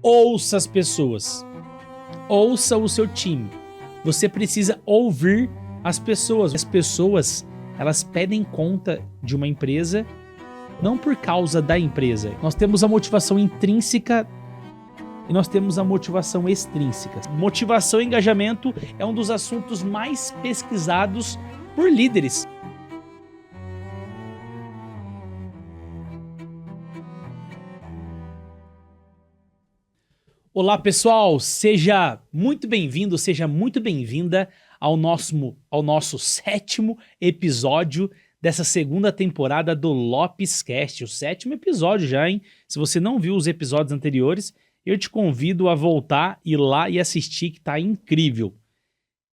ouça as pessoas. Ouça o seu time. Você precisa ouvir as pessoas. As pessoas, elas pedem conta de uma empresa não por causa da empresa. Nós temos a motivação intrínseca e nós temos a motivação extrínseca. Motivação e engajamento é um dos assuntos mais pesquisados por líderes. Olá pessoal, seja muito bem-vindo, seja muito bem-vinda ao nosso 7º episódio dessa segunda temporada do Lopescast, o 7º episódio já, hein? Se você não viu os episódios anteriores, eu te convido a voltar, ir lá e assistir, que tá incrível.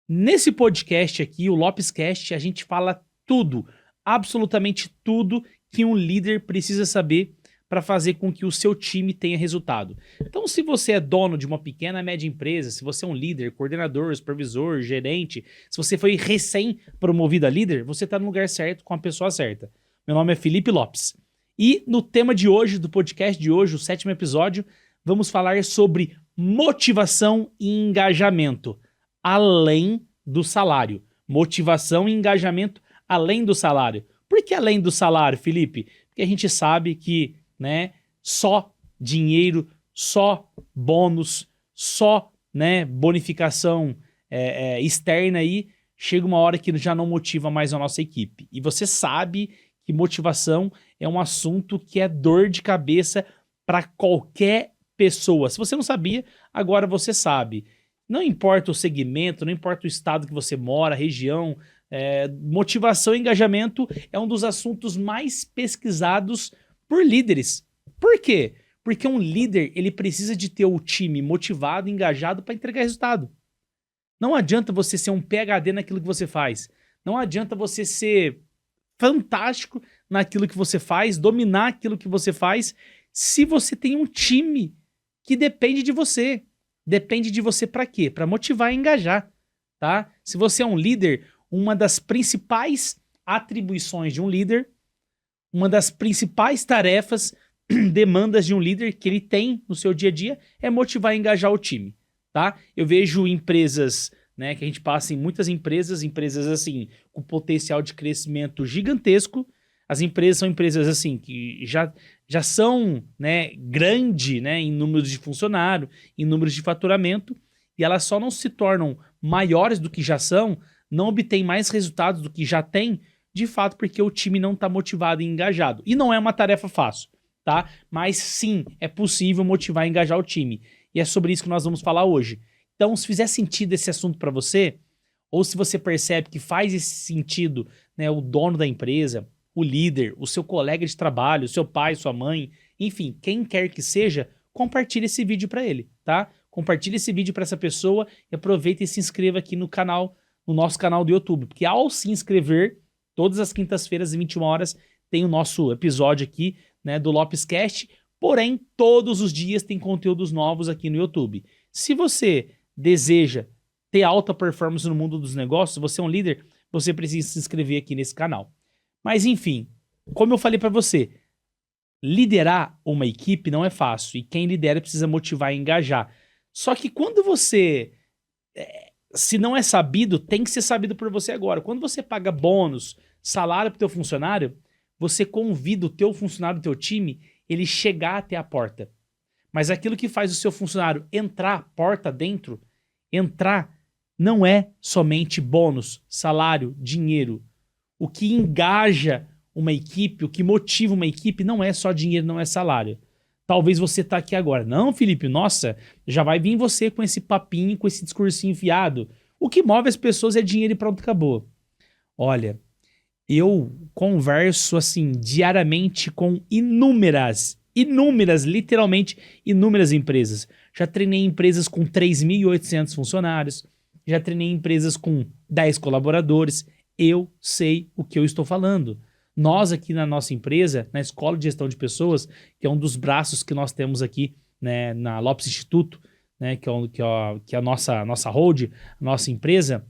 Nesse podcast aqui, o Lopescast, a gente fala tudo, absolutamente tudo que um líder precisa saber para fazer com que o seu time tenha resultado. Então, se você é dono de uma pequena, média empresa, se você é um líder, coordenador, supervisor, gerente, se você foi recém-promovido a líder, você está no lugar certo, com a pessoa certa. Meu nome é Felipe Lopes. E no tema de hoje, do podcast de hoje, o 7º episódio, vamos falar sobre motivação e engajamento, além do salário. Motivação e engajamento além do salário. Por que além do salário, Felipe? Porque a gente sabe que só dinheiro, só bônus, só bonificação externa aí, chega uma hora que já não motiva mais a nossa equipe. E você sabe que motivação é um assunto que é dor de cabeça para qualquer pessoa. Se você não sabia, agora você sabe. Não importa o segmento, não importa o estado que você mora, região, motivação e engajamento é um dos assuntos mais pesquisados por líderes. Por quê? Porque um líder, ele precisa de ter o time motivado, engajado para entregar resultado. Não adianta você ser um PhD naquilo que você faz. Não adianta você ser fantástico naquilo que você faz, dominar aquilo que você faz, se você tem um time que depende de você. Depende de você para quê? Para motivar e engajar, tá? Se você é um líder, uma das principais atribuições de um líder, uma das principais tarefas, demandas de um líder que ele tem no seu dia a dia é motivar e engajar o time, tá? Eu vejo empresas, que a gente passa em muitas empresas assim, com potencial de crescimento gigantesco. As empresas são empresas assim, que já são, grande, em números de funcionário, em números de faturamento, e elas só não se tornam maiores do que já são, não obtêm mais resultados do que já têm, de fato, porque o time não está motivado e engajado. E não é uma tarefa fácil, tá? Mas sim, é possível motivar e engajar o time. E é sobre isso que nós vamos falar hoje. Então, se fizer sentido esse assunto para você, ou se você percebe que faz esse sentido, o dono da empresa, o líder, o seu colega de trabalho, o seu pai, sua mãe, enfim, quem quer que seja, compartilhe esse vídeo para ele, tá? Compartilhe esse vídeo para essa pessoa e aproveita e se inscreva aqui no canal, no nosso canal do YouTube, porque ao se inscrever, todas as quintas-feiras, às 21 horas, tem o nosso episódio aqui, do Lopescast. Porém, todos os dias tem conteúdos novos aqui no YouTube. Se você deseja ter alta performance no mundo dos negócios, se você é um líder, você precisa se inscrever aqui nesse canal. Mas enfim, como eu falei para você, liderar uma equipe não é fácil. E quem lidera precisa motivar e engajar. Só que quando você... se não é sabido, tem que ser sabido por você agora. Quando você paga bônus, salário pro teu funcionário, você convida o teu funcionário, o teu time, ele chegar até a porta. Mas aquilo que faz o seu funcionário entrar porta dentro, entrar não é somente bônus, salário, dinheiro. O que engaja uma equipe, o que motiva uma equipe não é só dinheiro, não é salário. Talvez você tá aqui agora. Não, Felipe, nossa, já vai vir você com esse papinho, com esse discursinho enfiado. O que move as pessoas é dinheiro e pronto, acabou. Olha, eu converso assim diariamente com inúmeras, literalmente inúmeras empresas. Já treinei empresas com 3.800 funcionários, já treinei empresas com 10 colaboradores. Eu sei o que eu estou falando. Nós aqui na nossa empresa, na Escola de Gestão de Pessoas, que é um dos braços que nós temos aqui, na Lopes Instituto, que é a nossa hold, a nossa empresa,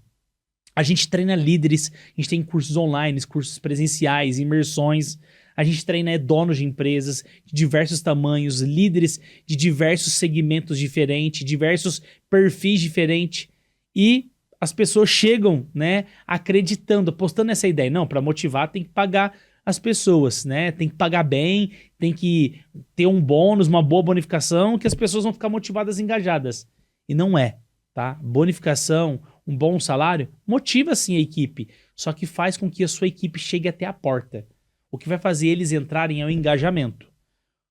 a gente treina líderes, a gente tem cursos online, cursos presenciais, imersões. A gente treina donos de empresas de diversos tamanhos, líderes de diversos segmentos diferentes, diversos perfis diferentes. E as pessoas chegam, né, acreditando, apostando nessa ideia. Não, para motivar tem que pagar as pessoas, né? Tem que pagar bem, tem que ter um bônus, uma boa bonificação, que as pessoas vão ficar motivadas e engajadas. E não é, tá? Bonificação, um bom salário, motiva sim a equipe, só que faz com que a sua equipe chegue até a porta. O que vai fazer eles entrarem é o engajamento.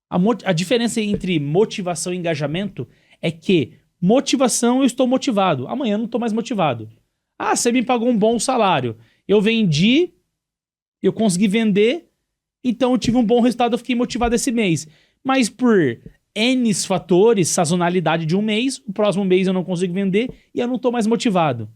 A diferença entre motivação e engajamento é que motivação, eu estou motivado. Amanhã eu não estou mais motivado. Ah, você me pagou um bom salário. Eu vendi, eu consegui vender, então eu tive um bom resultado, eu fiquei motivado esse mês. Mas por N fatores, sazonalidade de um mês, o próximo mês eu não consigo vender e eu não estou mais motivado.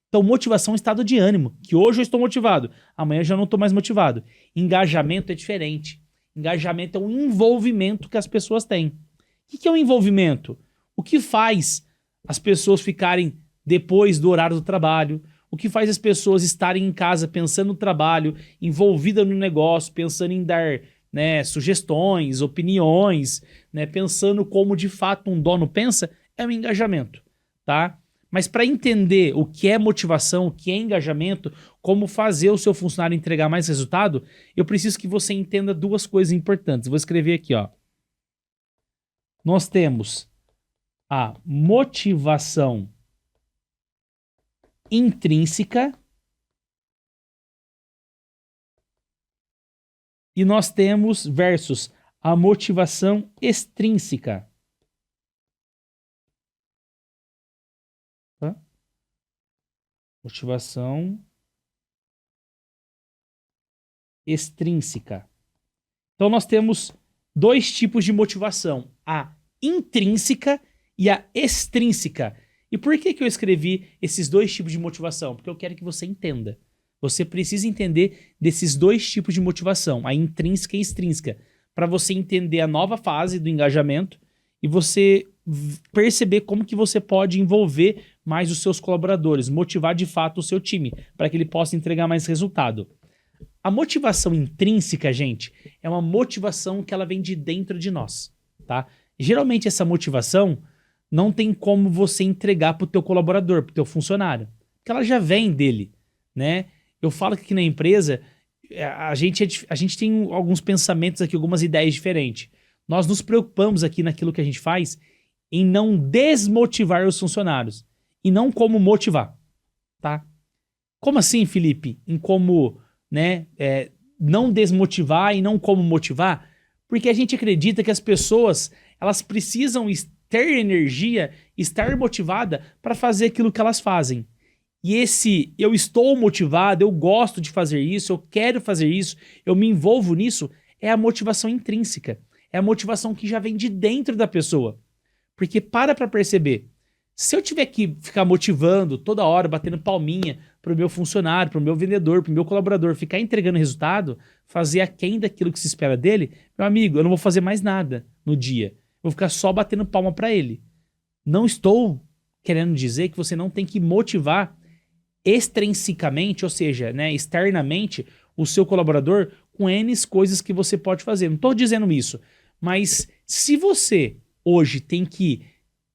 Então motivação é um estado de ânimo, que hoje eu estou motivado, amanhã eu já não estou mais motivado. Engajamento é diferente. Engajamento é um envolvimento que as pessoas têm. O que é um envolvimento? O que faz as pessoas ficarem depois do horário do trabalho? O que faz as pessoas estarem em casa pensando no trabalho, envolvida no negócio, pensando em dar, né, sugestões, opiniões, né, pensando como de fato um dono pensa, é o engajamento, tá? Mas para entender o que é motivação, o que é engajamento, como fazer o seu funcionário entregar mais resultado, eu preciso que você entenda duas coisas importantes. Vou escrever aqui, ó. Nós temos a motivação intrínseca e nós temos versus a motivação extrínseca. Tá? Motivação extrínseca. Então nós temos dois tipos de motivação, a intrínseca e a extrínseca. E por que eu escrevi esses dois tipos de motivação? Porque eu quero que você entenda. Você precisa entender desses dois tipos de motivação, a intrínseca e a extrínseca, para você entender a nova fase do engajamento e você perceber como que você pode envolver mais os seus colaboradores, motivar de fato o seu time, para que ele possa entregar mais resultado. A motivação intrínseca, gente, é uma motivação que ela vem de dentro de nós, tá? Geralmente essa motivação não tem como você entregar pro teu colaborador, pro teu funcionário, porque ela já vem dele, né? Eu falo que aqui na empresa a gente tem alguns pensamentos aqui, algumas ideias diferentes. Nós nos preocupamos aqui naquilo que a gente faz em não desmotivar os funcionários e não como motivar, tá? Como assim, Felipe? Em como, né, não desmotivar e não como motivar? Porque a gente acredita que as pessoas, elas precisam ter energia, estar motivada para fazer aquilo que elas fazem. E esse eu estou motivado, eu gosto de fazer isso, eu quero fazer isso, eu me envolvo nisso, é a motivação intrínseca. É a motivação que já vem de dentro da pessoa. Porque para perceber, se eu tiver que ficar motivando toda hora, batendo palminha pro meu funcionário, pro meu vendedor, pro meu colaborador, ficar entregando resultado, fazer aquém daquilo que se espera dele, meu amigo, eu não vou fazer mais nada no dia. Vou ficar só batendo palma para ele. Não estou querendo dizer que você não tem que motivar extrinsecamente, ou seja, né, externamente, o seu colaborador com N coisas que você pode fazer. Não estou dizendo isso, mas se você hoje tem que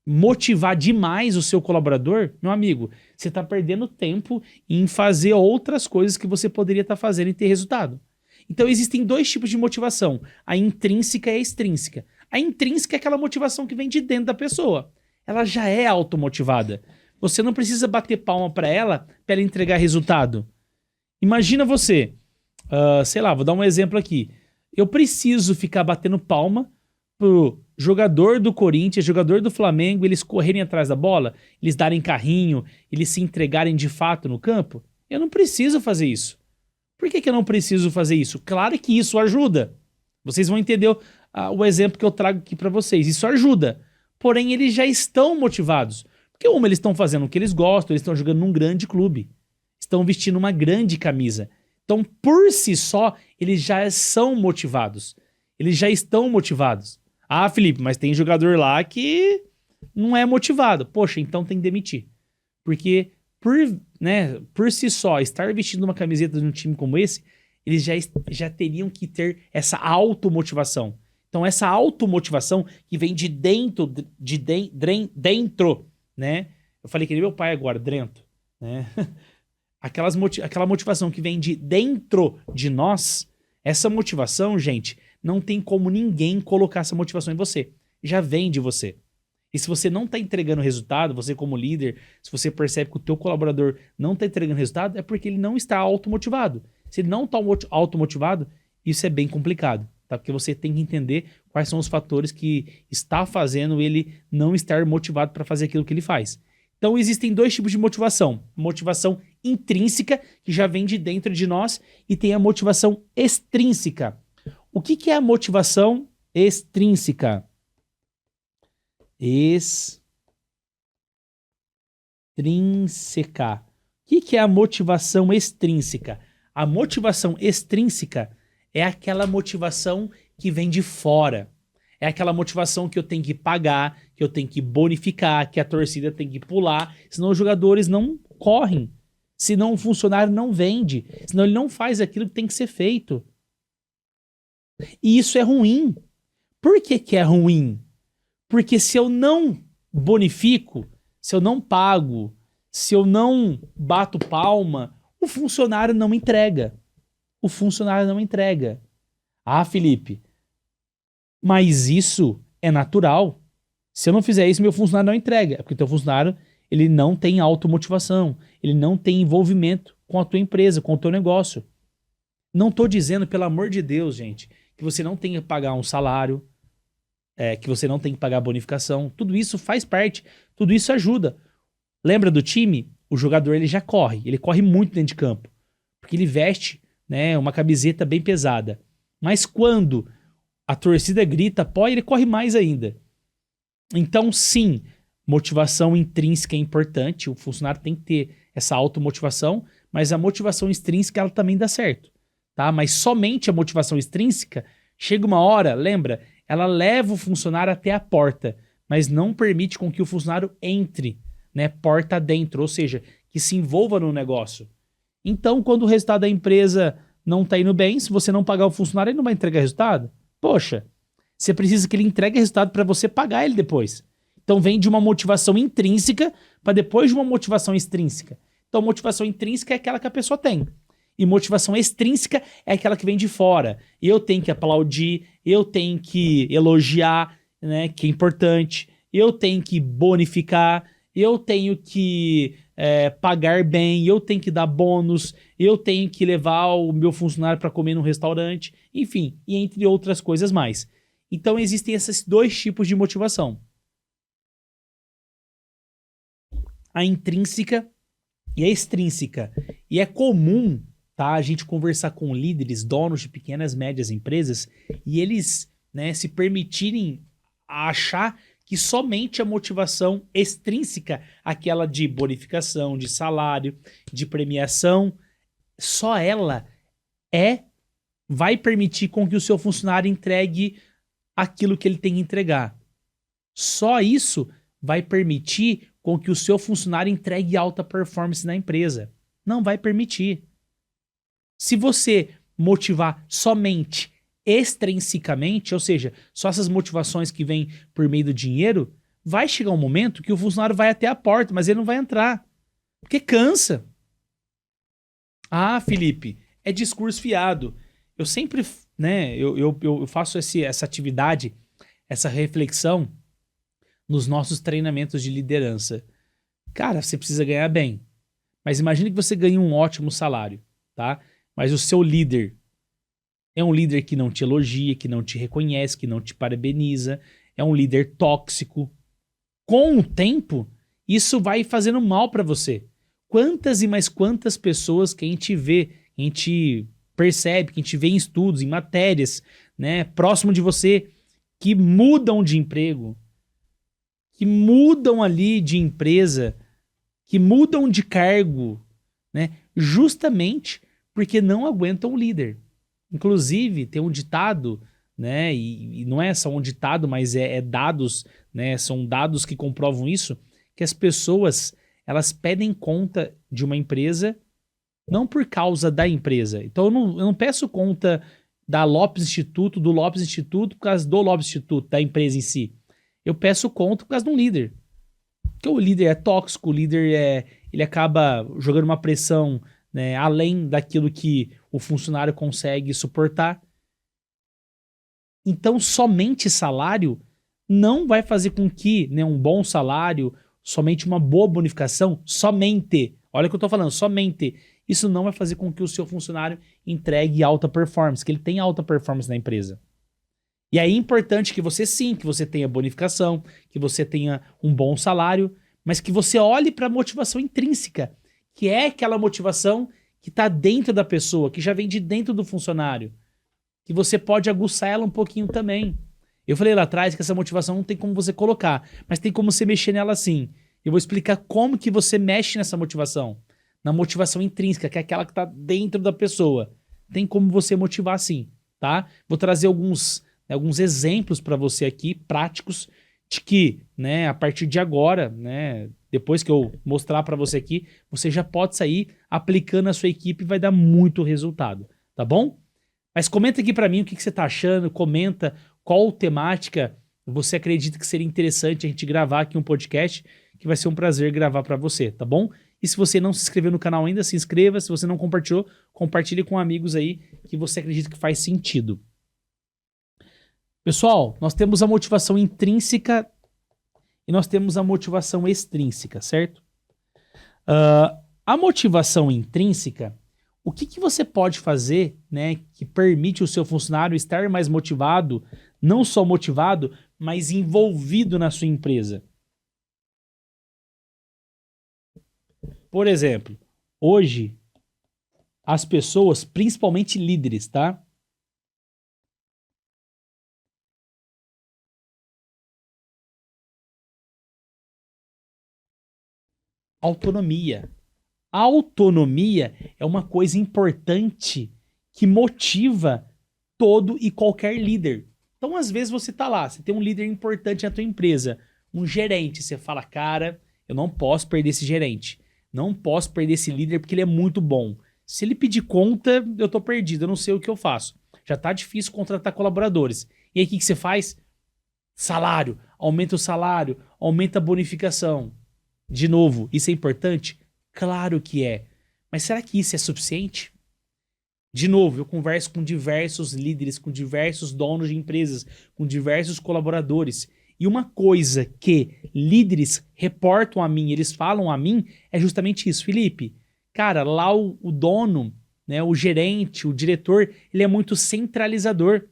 motivar demais o seu colaborador, meu amigo, você está perdendo tempo em fazer outras coisas que você poderia estar fazendo e ter resultado. Então existem dois tipos de motivação, a intrínseca e a extrínseca. A intrínseca é aquela motivação que vem de dentro da pessoa. Ela já é automotivada. Você não precisa bater palma para ela entregar resultado. Imagina você, sei lá, vou dar um exemplo aqui. Eu preciso ficar batendo palma pro jogador do Corinthians, jogador do Flamengo, eles correrem atrás da bola, eles darem carrinho, eles se entregarem de fato no campo? Eu não preciso fazer isso. Por que eu não preciso fazer isso? Claro que isso ajuda. Vocês vão entender o exemplo que eu trago aqui para vocês. Isso ajuda. Porém, eles já estão motivados. Porque eles estão fazendo o que eles gostam, eles estão jogando num grande clube. Estão vestindo uma grande camisa. Então, por si só, eles já são motivados. Eles já estão motivados. Ah, Felipe, mas tem jogador lá que não é motivado. Poxa, então tem que demitir. Porque por si só, estar vestindo uma camiseta de um time como esse, eles já teriam que ter essa automotivação. Então, essa automotivação que vem de dentro, dentro, né? Eu falei que nem meu pai agora, Drento, né? Aquela motivação que vem de dentro de nós, essa motivação, gente, não tem como ninguém colocar essa motivação em você. Já vem de você. E se você não está entregando resultado, você como líder, se você percebe que o teu colaborador não está entregando resultado, é porque ele não está automotivado. Se ele não está automotivado, isso é bem complicado, tá? Porque você tem que entender quais são os fatores que está fazendo ele não estar motivado para fazer aquilo que ele faz. Então existem dois tipos de motivação. Motivação intrínseca, que já vem de dentro de nós, e tem a motivação extrínseca. O que é a motivação extrínseca? Extrínseca. O que é a motivação extrínseca? A motivação extrínseca é aquela motivação que vem de fora. É aquela motivação que eu tenho que pagar, que eu tenho que bonificar, que a torcida tem que pular, senão os jogadores não correm. Senão o funcionário não vende. Senão ele não faz aquilo que tem que ser feito. E isso é ruim. Por que é ruim? Porque se eu não bonifico, se eu não pago, se eu não bato palma, o funcionário não entrega. O funcionário não entrega. Ah, Felipe, mas isso é natural. Se eu não fizer isso, meu funcionário não entrega. É porque o teu funcionário ele não tem automotivação, ele não tem envolvimento com a tua empresa, com o teu negócio. Não estou dizendo, pelo amor de Deus, gente, que você não tem que pagar um salário, que você não tem que pagar bonificação. Tudo isso faz parte, tudo isso ajuda. Lembra do time? O jogador ele já corre, ele corre muito dentro de campo, porque ele veste, né, uma camiseta bem pesada. Mas quando a torcida grita, pô, ele corre mais ainda. Então, sim, motivação intrínseca é importante, o funcionário tem que ter essa automotivação, mas a motivação extrínseca ela também dá certo, tá? Mas somente a motivação extrínseca, chega uma hora, lembra, ela leva o funcionário até a porta, mas não permite com que o funcionário entre, né, porta dentro, ou seja, que se envolva no negócio. Então, quando o resultado da empresa não está indo bem, se você não pagar o funcionário, ele não vai entregar resultado. Poxa, você precisa que ele entregue resultado para você pagar ele depois. Então vem de uma motivação intrínseca para depois de uma motivação extrínseca. Então motivação intrínseca é aquela que a pessoa tem. E motivação extrínseca é aquela que vem de fora. Eu tenho que aplaudir, eu tenho que elogiar, né, que é importante. Eu tenho que bonificar, eu tenho que pagar bem, eu tenho que dar bônus, eu tenho que levar o meu funcionário para comer num restaurante, enfim, e entre outras coisas mais. Então existem esses dois tipos de motivação. A intrínseca e a extrínseca. E é comum, tá, a gente conversar com líderes, donos de pequenas e médias empresas, e eles, né, se permitirem achar que somente a motivação extrínseca, aquela de bonificação, de salário, de premiação, só ela vai permitir com que o seu funcionário entregue aquilo que ele tem que entregar. Só isso vai permitir com que o seu funcionário entregue alta performance na empresa. Não vai permitir. Se você motivar somente extrinsecamente, ou seja, só essas motivações que vêm por meio do dinheiro, vai chegar um momento que o funcionário vai até a porta, mas ele não vai entrar. Porque cansa. Ah, Felipe, é discurso fiado. Eu sempre, né, eu faço essa atividade, essa reflexão nos nossos treinamentos de liderança. Cara, você precisa ganhar bem. Mas imagine que você ganha um ótimo salário, tá? Mas o seu líder é um líder que não te elogia, que não te reconhece, que não te parabeniza, é um líder tóxico. Com o tempo, isso vai fazendo mal para você. Quantas e mais quantas pessoas que a gente vê, a gente percebe, que a gente vê em estudos, em matérias, né, próximo de você, que mudam de emprego, que mudam ali de empresa, que mudam de cargo, né, justamente porque não aguentam o líder. Inclusive, tem um ditado, né, e não é só um ditado, mas é dados, né, são dados que comprovam isso, que as pessoas, elas pedem conta de uma empresa não por causa da empresa. Então eu não peço conta da Lopes Instituto, do Lopes Instituto, por causa do Lopes Instituto, da empresa em si. Eu peço conta por causa de um líder. Porque o líder é tóxico, o líder ele acaba jogando uma pressão, né, além daquilo que o funcionário consegue suportar. Então, somente salário não vai fazer com que, né, um bom salário, somente uma boa bonificação, olha o que eu estou falando, somente, isso não vai fazer com que o seu funcionário entregue alta performance, que ele tenha alta performance na empresa. E aí é importante que você sim, que você tenha bonificação, que você tenha um bom salário, mas que você olhe para a motivação intrínseca, que é aquela motivação que está dentro da pessoa, que já vem de dentro do funcionário, que você pode aguçar ela um pouquinho também. Eu falei lá atrás que essa motivação não tem como você colocar, mas tem como você mexer nela sim. Eu vou explicar como que você mexe nessa motivação. Na motivação intrínseca, que é aquela que está dentro da pessoa. Tem como você motivar sim, tá? Vou trazer alguns exemplos para você aqui, práticos, de que, né, a partir de agora, né, depois que eu mostrar para você aqui, você já pode sair aplicando a sua equipe e vai dar muito resultado, tá bom? Mas comenta aqui para mim o que você tá achando, comenta qual temática você acredita que seria interessante a gente gravar aqui um podcast, que vai ser um prazer gravar para você, tá bom? E se você não se inscreveu no canal ainda, se inscreva. Se você não compartilhou, compartilhe com amigos aí que você acredita que faz sentido. Pessoal, nós temos a motivação intrínseca e nós temos a motivação extrínseca, certo? A motivação intrínseca, o que você pode fazer, né, que permite o seu funcionário estar mais motivado, não só motivado, mas envolvido na sua empresa? Por exemplo, hoje, as pessoas, principalmente líderes, tá? Autonomia. A autonomia é uma coisa importante que motiva todo e qualquer líder. Então, às vezes, você tá lá, você tem um líder importante na tua empresa, um gerente, você fala, cara, eu não posso perder esse gerente, não posso perder esse líder porque ele é muito bom. Se ele pedir conta, eu tô perdido, eu não sei o que eu faço. Já tá difícil contratar colaboradores. E aí, o que você faz? Salário, aumenta o salário, aumenta a bonificação. De novo, isso é importante? Claro que é. Mas será que isso é suficiente? De novo, eu converso com diversos líderes, com diversos donos de empresas, com diversos colaboradores. E uma coisa que líderes reportam a mim, eles falam a mim, é justamente isso. Felipe, cara, lá o dono, né, o gerente, o diretor, ele é muito centralizador.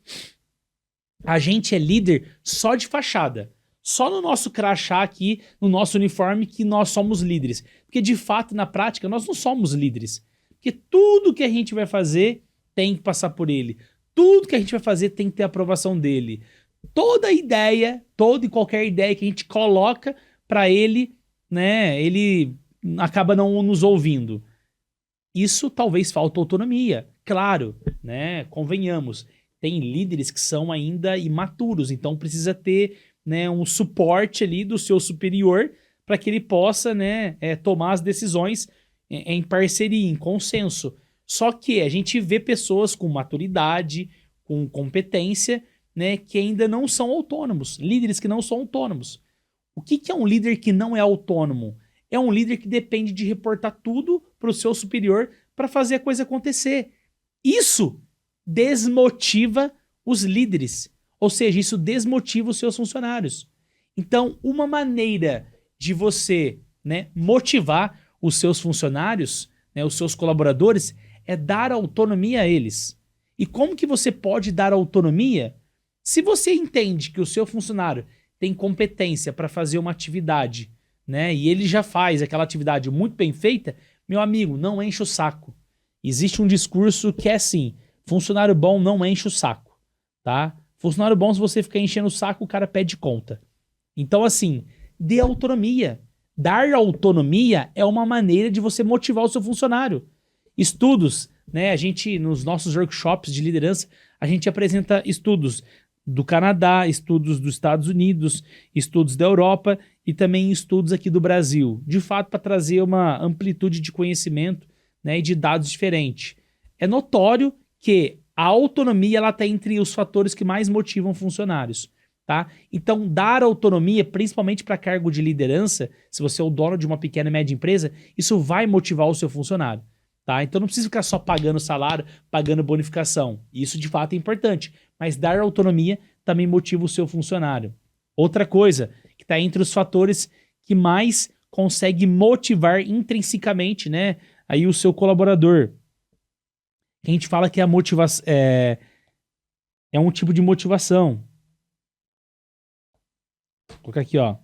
A gente é líder só de fachada. Só no nosso crachá aqui, no nosso uniforme, que nós somos líderes. Porque, de fato, na prática, nós não somos líderes. Porque tudo que a gente vai fazer tem que passar por ele. Tudo que a gente vai fazer tem que ter a aprovação dele. Toda e qualquer ideia que a gente coloca para ele, né, ele acaba não nos ouvindo. Isso talvez falta autonomia. Claro, né, convenhamos. Tem líderes que são ainda imaturos, então precisa ter, né, um suporte ali do seu superior para que ele possa, né, tomar as decisões em parceria, em consenso. Só que a gente vê pessoas com maturidade, com competência, né, que ainda não são autônomos, líderes que não são autônomos. O que é um líder que não é autônomo? É um líder que depende de reportar tudo para o seu superior para fazer a coisa acontecer. Isso desmotiva os líderes. Ou seja, isso desmotiva os seus funcionários. Então, uma maneira de você, né, motivar os seus funcionários, né, os seus colaboradores, é dar autonomia a eles. E como que você pode dar autonomia? Se você entende que o seu funcionário tem competência para fazer uma atividade, né, e ele já faz aquela atividade muito bem feita, meu amigo, não enche o saco. Existe um discurso que é assim, funcionário bom não enche o saco, tá? Funcionário bom, se você ficar enchendo o saco, o cara pede conta. Então, assim, dê autonomia. Dar autonomia é uma maneira de você motivar o seu funcionário. Estudos, né? A gente, nos nossos workshops de liderança, a gente apresenta estudos do Canadá, estudos dos Estados Unidos, estudos da Europa e também estudos aqui do Brasil. De fato, para trazer uma amplitude de conhecimento, né, e de dados diferentes. É notório que a autonomia ela está entre os fatores que mais motivam funcionários. Tá? Então, dar autonomia, principalmente para cargo de liderança, se você é o dono de uma pequena e média empresa, isso vai motivar o seu funcionário. Tá? Então, não precisa ficar só pagando salário, pagando bonificação. Isso, de fato, é importante. Mas dar autonomia também motiva o seu funcionário. Outra coisa que está entre os fatores que mais consegue motivar intrinsecamente, né, aí o seu colaborador. A gente fala que a motivação é um tipo de motivação. Vou colocar aqui, ó.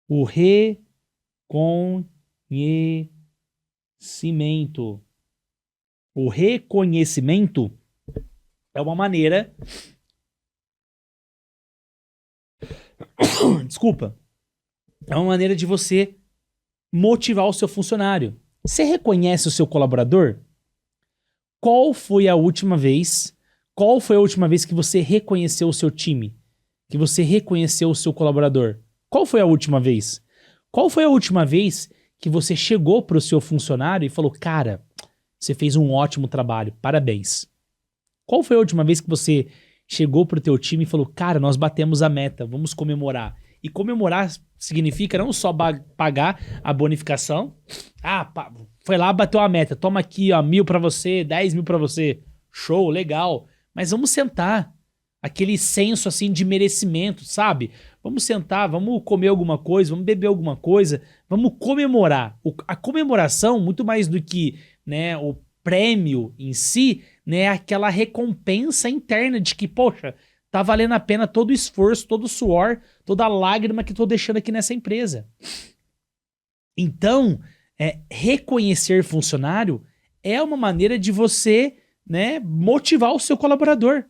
O reconhecimento. O reconhecimento é uma maneira... Desculpa. É uma maneira de você motivar o seu funcionário. Você reconhece o seu colaborador? Qual foi a última vez que você reconheceu o seu time? Que você reconheceu o seu colaborador? Qual foi a última vez? Qual foi a última vez que você chegou para o seu funcionário e falou, cara, você fez um ótimo trabalho, parabéns. Qual foi a última vez que você chegou para o teu time e falou, cara, nós batemos a meta, vamos comemorar. E comemorar significa não só pagar a bonificação. Foi lá, bateu a meta, toma aqui, ó, 1.000 para você, 10.000 para você. Show, legal. Mas vamos sentar. Aquele senso assim de merecimento, sabe? Vamos sentar, vamos comer alguma coisa, vamos beber alguma coisa, vamos comemorar. A comemoração, muito mais do que, né, o prêmio em si, né, é aquela recompensa interna de que, poxa, tá valendo a pena todo o esforço, todo o suor, toda a lágrima que tô deixando aqui nessa empresa. Então, reconhecer funcionário é uma maneira de você, né, motivar o seu colaborador.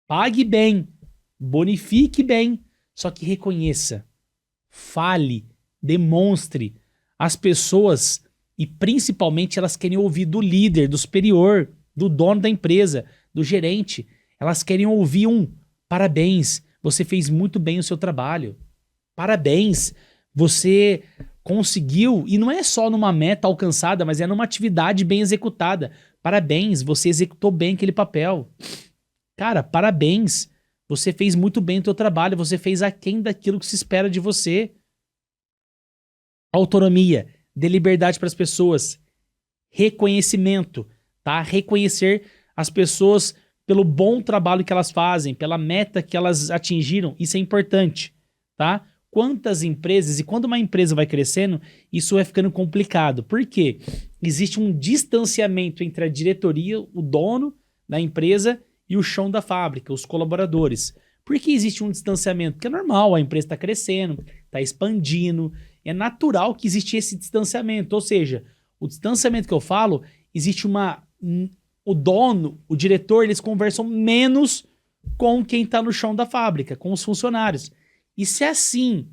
Pague bem, bonifique bem, só que reconheça, fale, demonstre. As pessoas, e principalmente elas querem ouvir do líder, do superior, do dono da empresa, do gerente. Elas querem ouvir parabéns, você fez muito bem o seu trabalho. Parabéns, você conseguiu, e não é só numa meta alcançada, mas é numa atividade bem executada. Parabéns, você executou bem aquele papel. Cara, parabéns. Você fez muito bem o seu trabalho. Você fez aquém daquilo que se espera de você. Autonomia. Dê liberdade para as pessoas. Reconhecimento. Tá? Reconhecer as pessoas pelo bom trabalho que elas fazem, pela meta que elas atingiram. Isso é importante. Tá? Quantas empresas, e quando uma empresa vai crescendo, isso vai ficando complicado. Por quê? Existe um distanciamento entre a diretoria, o dono da empresa e o chão da fábrica, os colaboradores. Por que existe um distanciamento? Porque é normal, a empresa está crescendo, está expandindo, é natural que existe esse distanciamento. Ou seja, o distanciamento que eu falo, existe o dono, o diretor, eles conversam menos com quem está no chão da fábrica, com os funcionários. E se assim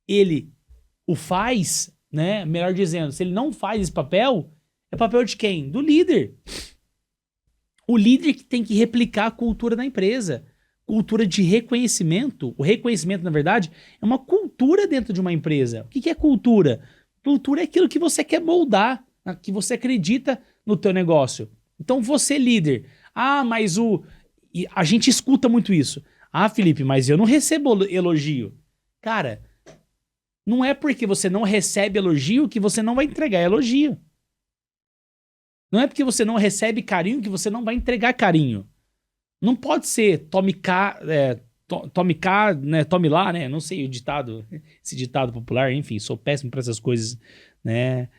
ele o faz, né, melhor dizendo, se ele não faz esse papel, é papel de quem? Do líder. O líder que tem que replicar a cultura da empresa. Cultura de reconhecimento. O reconhecimento, na verdade, é uma cultura dentro de uma empresa. O que é cultura? Cultura é aquilo que você quer moldar, que você acredita no teu negócio. Então, você, líder. Mas e a gente escuta muito isso. Felipe, mas eu não recebo elogio. Cara, não é porque você não recebe elogio que você não vai entregar elogio. Não é porque você não recebe carinho que você não vai entregar carinho. Não pode ser tome cá, né, tome lá, né? Não sei o ditado, esse ditado popular, enfim, sou péssimo para essas coisas, né?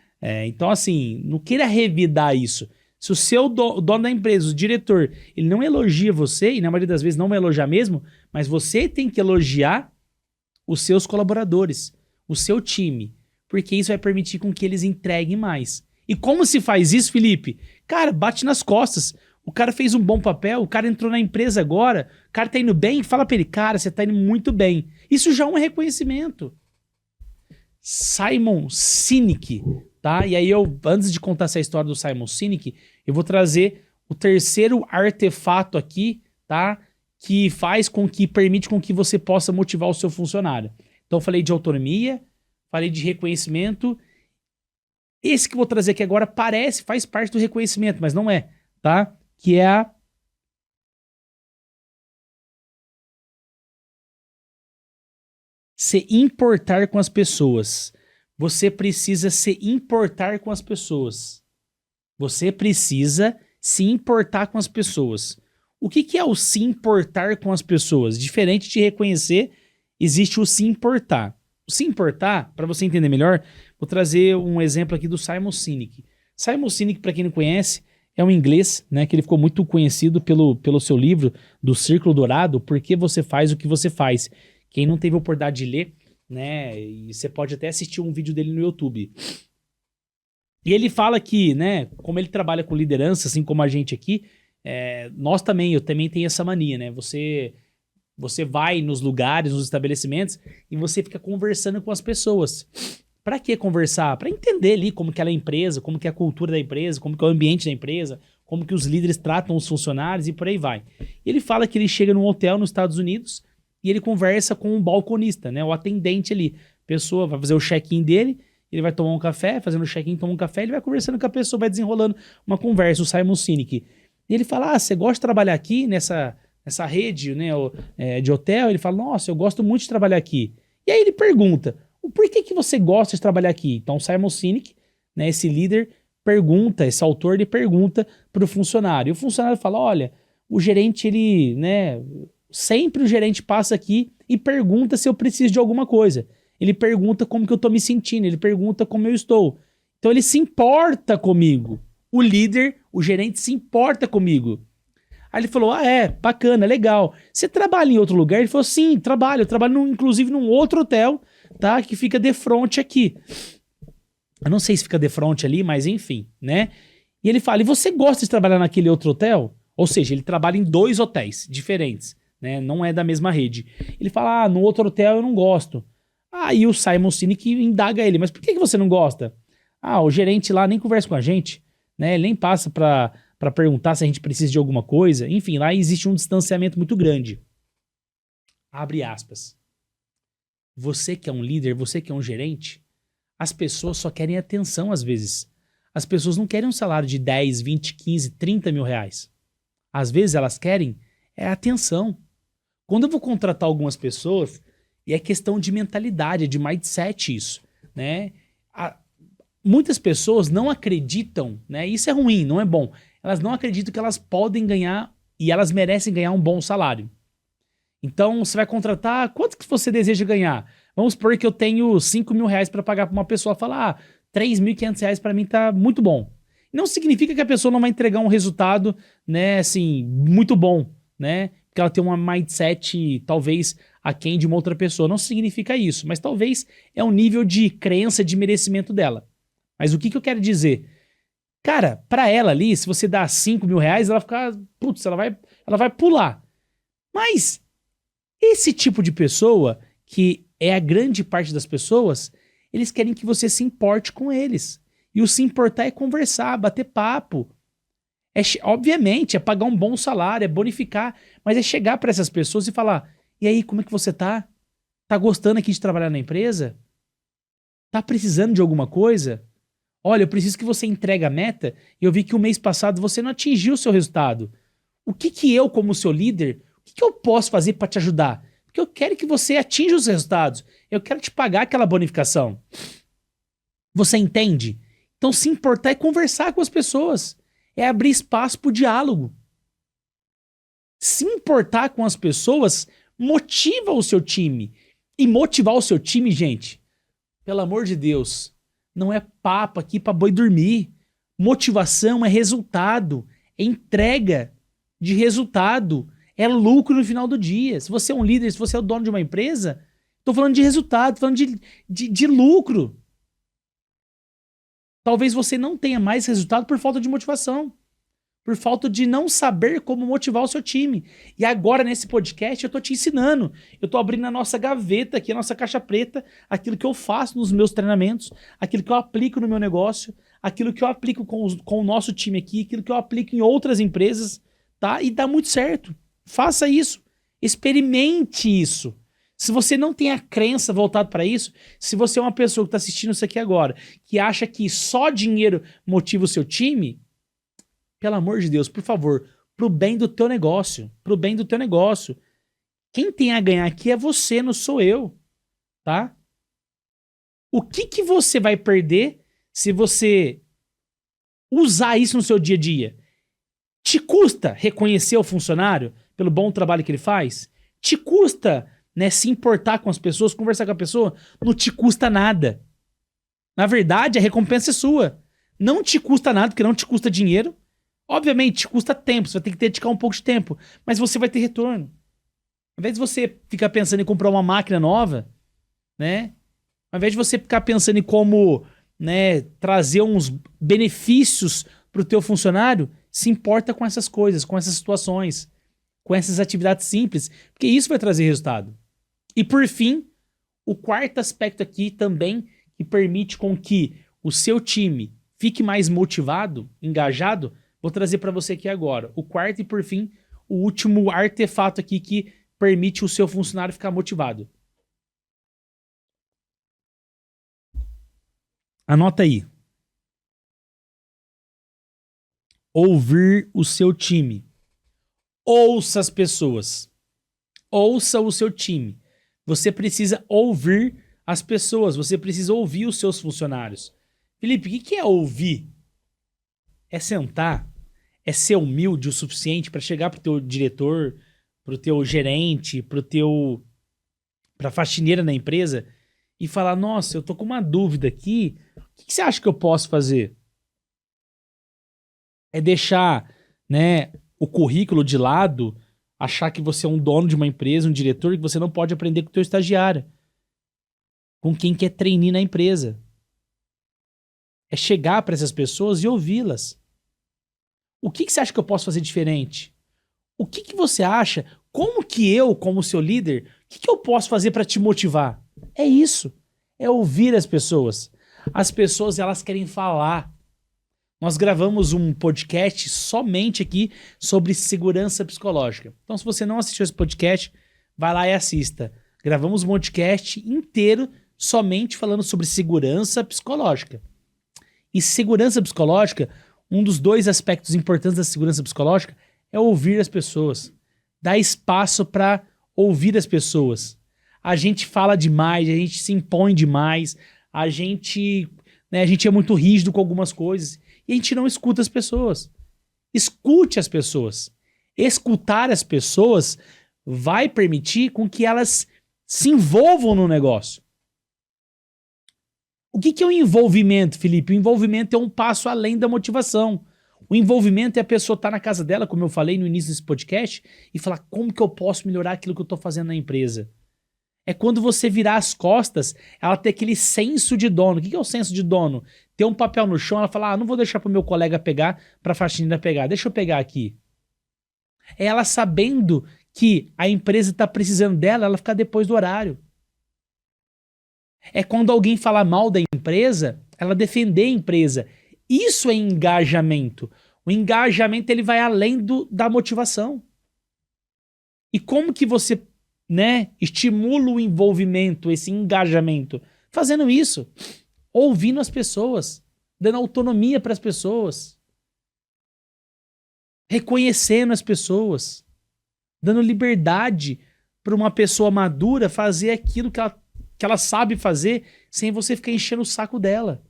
Então, assim, não queira revidar isso. Se o seu o dono da empresa, o diretor, ele não elogia você, e na maioria das vezes não vai elogiar mesmo, mas você tem que elogiar os seus colaboradores, o seu time, porque isso vai permitir com que eles entreguem mais. E como se faz isso, Felipe? Cara, bate nas costas. O cara fez um bom papel, o cara entrou na empresa agora, o cara tá indo bem, fala pra ele, cara, você tá indo muito bem. Isso já é um reconhecimento. Simon Sinek, tá? E aí antes de contar essa história do Simon Sinek, eu vou trazer o terceiro artefato aqui, tá? Que permite com que você possa motivar o seu funcionário. Então eu falei de autonomia, falei de reconhecimento. Esse que eu vou trazer aqui agora faz parte do reconhecimento, mas não é, tá? Que é a se importar com as pessoas. Você precisa se importar com as pessoas. Você precisa se importar com as pessoas. O que é o se importar com as pessoas? Diferente de reconhecer, existe o se importar. O se importar, para você entender melhor, vou trazer um exemplo aqui do Simon Sinek. Simon Sinek, para quem não conhece, é um inglês, né, que ele ficou muito conhecido pelo seu livro do Círculo Dourado, Por que você faz o que você faz. Quem não teve a oportunidade de ler, né, e você pode até assistir um vídeo dele no YouTube. E ele fala que, né, como ele trabalha com liderança, assim como a gente aqui, eu também tenho essa mania, né? Você vai nos lugares, nos estabelecimentos, e você fica conversando com as pessoas. Pra que conversar? Pra entender ali como que ela é a empresa, como que é a cultura da empresa, como que é o ambiente da empresa, como que os líderes tratam os funcionários e por aí vai. E ele fala que ele chega num hotel nos Estados Unidos e ele conversa com um balconista, né? O atendente ali. A pessoa vai fazer o check-in dele, ele vai tomar um café, fazendo o check-in, toma um café, ele vai conversando com a pessoa, vai desenrolando uma conversa, o Simon Sinek. E ele fala, você gosta de trabalhar aqui nessa rede, né, de hotel? Ele fala, nossa, eu gosto muito de trabalhar aqui. E aí ele pergunta, por que você gosta de trabalhar aqui? Então o Simon Sinek, né, esse líder, pergunta, esse autor, ele pergunta para o funcionário. E o funcionário fala, olha, o gerente, ele, né, sempre o gerente passa aqui e pergunta se eu preciso de alguma coisa. Ele pergunta como que eu tô me sentindo, ele pergunta como eu estou. Então ele se importa comigo. O líder, o gerente se importa comigo. Aí ele falou, bacana, legal. Você trabalha em outro lugar? Ele falou, sim, trabalho. Eu trabalho, inclusive, num outro hotel, tá? Que fica de frente aqui. Eu não sei se fica de frente ali, mas enfim, né? E ele fala, e você gosta de trabalhar naquele outro hotel? Ou seja, ele trabalha em 2 hotéis diferentes, né? Não é da mesma rede. Ele fala, no outro hotel eu não gosto. Aí o Simon Sinek indaga ele, mas por que você não gosta? O gerente lá nem conversa com a gente, né? Ele nem passa pra perguntar se a gente precisa de alguma coisa. Enfim, lá existe um distanciamento muito grande. Abre aspas. Você que é um líder, você que é um gerente, as pessoas só querem atenção às vezes. As pessoas não querem um salário de 10, 20, 15, 30 mil reais. Às vezes elas querem atenção. Quando eu vou contratar algumas pessoas, e é questão de mentalidade, de mindset isso, né? Muitas pessoas não acreditam, né? Isso é ruim, não é bom. Elas não acreditam que elas podem ganhar e elas merecem ganhar um bom salário. Então, você vai contratar, quanto que você deseja ganhar? Vamos supor que eu tenho 5 mil reais para pagar para uma pessoa, falar, 3.500 reais para mim tá muito bom. Não significa que a pessoa não vai entregar um resultado, né, assim, muito bom, né? Porque ela tem uma mindset, talvez, aquém de uma outra pessoa. Não significa isso, mas talvez é um nível de crença, de merecimento dela. Mas o que eu quero dizer? Cara, pra ela ali, se você dá 5 mil reais, ela fica, putz, ela vai pular. Mas esse tipo de pessoa, que é a grande parte das pessoas, eles querem que você se importe com eles. E o se importar é conversar, bater papo. Obviamente, é pagar um bom salário, é bonificar, mas é chegar para essas pessoas e falar, e aí, como é que você tá? Tá gostando aqui de trabalhar na empresa? Tá precisando de alguma coisa? Olha, eu preciso que você entregue a meta e eu vi que o mês passado você não atingiu o seu resultado. O que eu, como seu líder, o que eu posso fazer para te ajudar? Porque eu quero que você atinja os resultados. Eu quero te pagar aquela bonificação. Você entende? Então, se importar é conversar com as pessoas. É abrir espaço para o diálogo. Se importar com as pessoas motiva o seu time. E motivar o seu time, gente, pelo amor de Deus, não é papo aqui para boi dormir. Motivação é resultado, é entrega de resultado, é lucro no final do dia. Se você é um líder, se você é o dono de uma empresa, tô falando de resultado, tô falando de lucro. Talvez você não tenha mais resultado por falta de motivação, por falta de não saber como motivar o seu time. E agora, nesse podcast, eu tô te ensinando. Eu tô abrindo a nossa gaveta aqui, a nossa caixa preta, aquilo que eu faço nos meus treinamentos, aquilo que eu aplico no meu negócio, aquilo que eu aplico com o nosso time aqui, aquilo que eu aplico em outras empresas, tá? E dá muito certo. Faça isso. Experimente isso. Se você não tem a crença voltada para isso, se você é uma pessoa que está assistindo isso aqui agora, que acha que só dinheiro motiva o seu time, pelo amor de Deus, por favor, pro bem do teu negócio, pro bem do teu negócio. Quem tem a ganhar aqui é você, não sou eu, tá? O que você vai perder se você usar isso no seu dia a dia? Te custa reconhecer o funcionário pelo bom trabalho que ele faz? Te custa, né, se importar com as pessoas, conversar com a pessoa? Não te custa nada. Na verdade, a recompensa é sua. Não te custa nada, porque não te custa dinheiro. Obviamente, te custa tempo, você vai ter que dedicar um pouco de tempo, mas você vai ter retorno. Ao invés de você ficar pensando em comprar uma máquina nova, né? Ao invés de você ficar pensando em como, né, trazer uns benefícios pro teu funcionário, se importa com essas coisas, com essas situações, com essas atividades simples, porque isso vai trazer resultado. E por fim, o quarto aspecto aqui também que permite com que o seu time fique mais motivado, engajado, vou trazer para você aqui agora. O quarto e por fim, o último artefato aqui que permite o seu funcionário ficar motivado. Anota aí. Ouvir o seu time. Ouça as pessoas. Ouça o seu time. Você precisa ouvir as pessoas. Você precisa ouvir os seus funcionários. Felipe, o que é ouvir? É sentar? É ser humilde o suficiente para chegar pro teu diretor, pro teu gerente, pra faxineira na empresa e falar, nossa, eu tô com uma dúvida aqui, o que você acha que eu posso fazer? É deixar, né, o currículo de lado, achar que você é um dono de uma empresa, um diretor, que você não pode aprender com o teu estagiário, com quem quer treinar na empresa. É chegar para essas pessoas e ouvi-las. O que você acha que eu posso fazer diferente? O que você acha? Como que eu, como seu líder, o que eu posso fazer para te motivar? É isso. É ouvir as pessoas. As pessoas, elas querem falar. Nós gravamos um podcast somente aqui sobre segurança psicológica. Então, se você não assistiu esse podcast, vai lá e assista. Gravamos um podcast inteiro somente falando sobre segurança psicológica. E segurança psicológica, um dos dois aspectos importantes da segurança psicológica é ouvir as pessoas. Dar espaço para ouvir as pessoas. A gente fala demais, a gente se impõe demais, a gente é muito rígido com algumas coisas e a gente não escuta as pessoas. Escute as pessoas. Escutar as pessoas vai permitir com que elas se envolvam no negócio. O que é o envolvimento, Felipe? O envolvimento é um passo além da motivação. O envolvimento é a pessoa estar na casa dela, como eu falei no início desse podcast, e falar como que eu posso melhorar aquilo que eu estou fazendo na empresa. É quando você virar as costas, ela ter aquele senso de dono. O que é o senso de dono? Ter um papel no chão, ela fala, não vou deixar para o meu colega pegar, para a faxineira pegar, deixa eu pegar aqui. É ela sabendo que a empresa está precisando dela, ela ficar depois do horário. É quando alguém fala mal da empresa, ela defender a empresa. Isso é engajamento. O engajamento ele vai além da motivação. E como que você, né, estimula o envolvimento, esse engajamento? Fazendo isso, ouvindo as pessoas, dando autonomia para as pessoas, reconhecendo as pessoas, dando liberdade para uma pessoa madura fazer aquilo que ela sabe fazer sem você ficar enchendo o saco dela.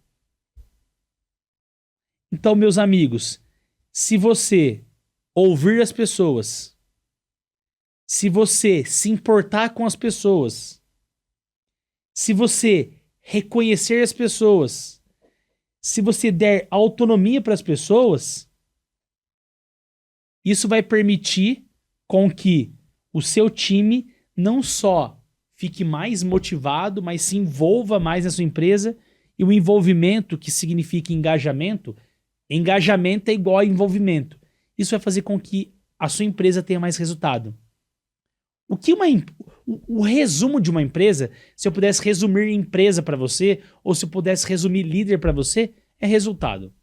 Então, meus amigos, se você ouvir as pessoas, se você se importar com as pessoas, se você reconhecer as pessoas, se você der autonomia para as pessoas, isso vai permitir com que o seu time não só fique mais motivado, mas se envolva mais na sua empresa. E o envolvimento, que significa engajamento é igual a envolvimento. Isso vai fazer com que a sua empresa tenha mais resultado. O resumo de uma empresa, se eu pudesse resumir empresa para você, ou se eu pudesse resumir líder para você, é resultado.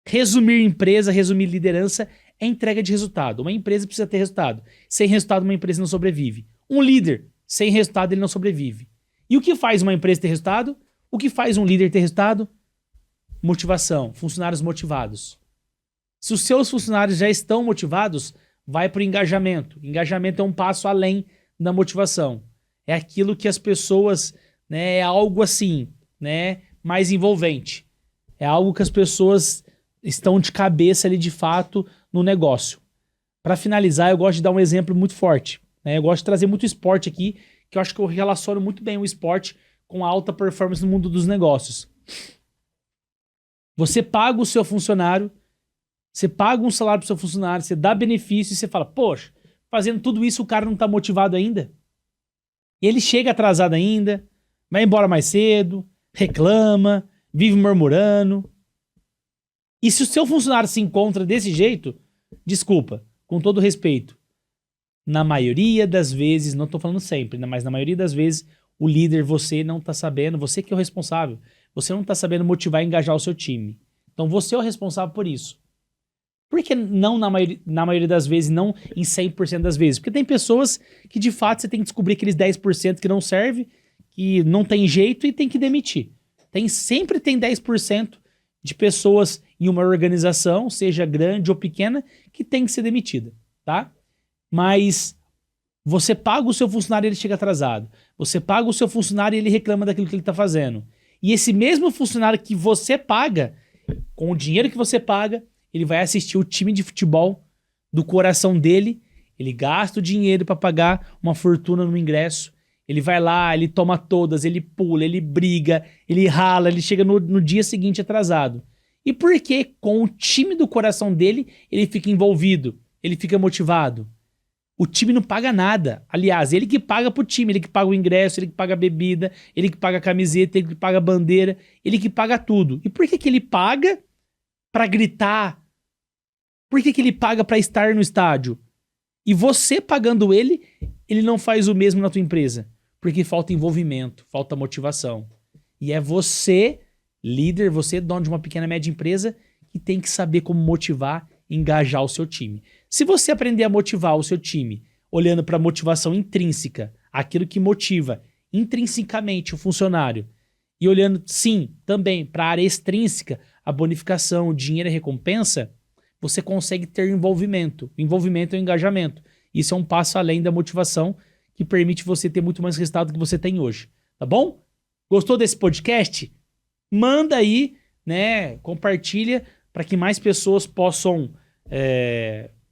Resumir empresa, resumir liderança é entrega de resultado. Uma empresa precisa ter resultado. Sem resultado, uma empresa não sobrevive. Um líder, Sem resultado ele não sobrevive. E o que faz uma empresa ter resultado? O que faz um líder ter resultado? Motivação, funcionários motivados. Se os seus funcionários já estão motivados, vai para o engajamento. Engajamento é um passo além da motivação. É aquilo que as pessoas, né, é algo assim, né, mais envolvente. É algo que as pessoas estão de cabeça ali de fato no negócio. Para finalizar, eu gosto de dar um exemplo muito forte, né? Eu gosto de trazer muito esporte aqui, que eu acho que eu relaciono muito bem o esporte com a alta performance no mundo dos negócios. Você paga o seu funcionário, você paga um salário pro seu funcionário, você dá benefício e você fala, poxa, fazendo tudo isso o cara não tá motivado ainda? E ele chega atrasado ainda, vai embora mais cedo, reclama, vive murmurando. E se o seu funcionário se encontra desse jeito, desculpa, com todo respeito, na maioria das vezes, não tô falando sempre, mas na maioria das vezes, o líder, você não tá sabendo, você que é o responsável, você não tá sabendo motivar e engajar o seu time. Então você é o responsável por isso. Por que não na maioria das vezes, não em 100% das vezes? Porque tem pessoas que de fato você tem que descobrir aqueles 10% que não serve, que não tem jeito e tem que demitir. Sempre tem 10% de pessoas em uma organização, seja grande ou pequena, que tem que ser demitida, tá? Mas você paga o seu funcionário e ele chega atrasado. Você paga o seu funcionário e ele reclama daquilo que ele tá fazendo. E esse mesmo funcionário que você paga, com o dinheiro que você paga, ele vai assistir o time de futebol do coração dele, ele gasta o dinheiro para pagar uma fortuna no ingresso, ele vai lá, ele toma todas, ele pula, ele briga, ele rala, ele chega no dia seguinte atrasado. E por que com o time do coração dele ele fica envolvido, ele fica motivado? O time não paga nada. Aliás, ele que paga pro time, ele que paga o ingresso, ele que paga a bebida, ele que paga a camiseta, ele que paga a bandeira, ele que paga tudo. E por que ele paga pra gritar? Por que ele paga pra estar no estádio? E você pagando ele, ele não faz o mesmo na tua empresa. Porque falta envolvimento, falta motivação. E é você, líder, você, dono de uma pequena média empresa, que tem que saber como motivar e engajar o seu time. Se você aprender a motivar o seu time, olhando para a motivação intrínseca, aquilo que motiva intrinsecamente o funcionário, e olhando, sim, também para a área extrínseca, a bonificação, o dinheiro e a recompensa, você consegue ter envolvimento. Envolvimento é o engajamento. Isso é um passo além da motivação que permite você ter muito mais resultado do que você tem hoje. Tá bom? Gostou desse podcast? Manda aí, né? Compartilha para que mais pessoas possam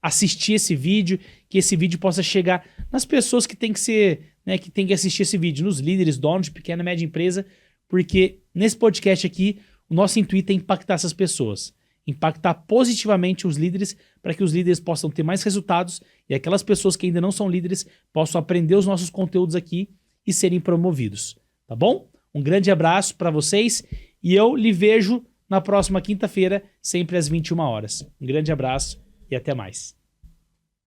assistir esse vídeo, que esse vídeo possa chegar nas pessoas que tem que ser, né, que tem que assistir esse vídeo, nos líderes, donos de pequena e média empresa, porque nesse podcast aqui, o nosso intuito é impactar essas pessoas, impactar positivamente os líderes para que os líderes possam ter mais resultados e aquelas pessoas que ainda não são líderes possam aprender os nossos conteúdos aqui e serem promovidos, tá bom? Um grande abraço para vocês e eu lhe vejo na próxima quinta-feira, sempre às 21 horas. Um grande abraço e até mais.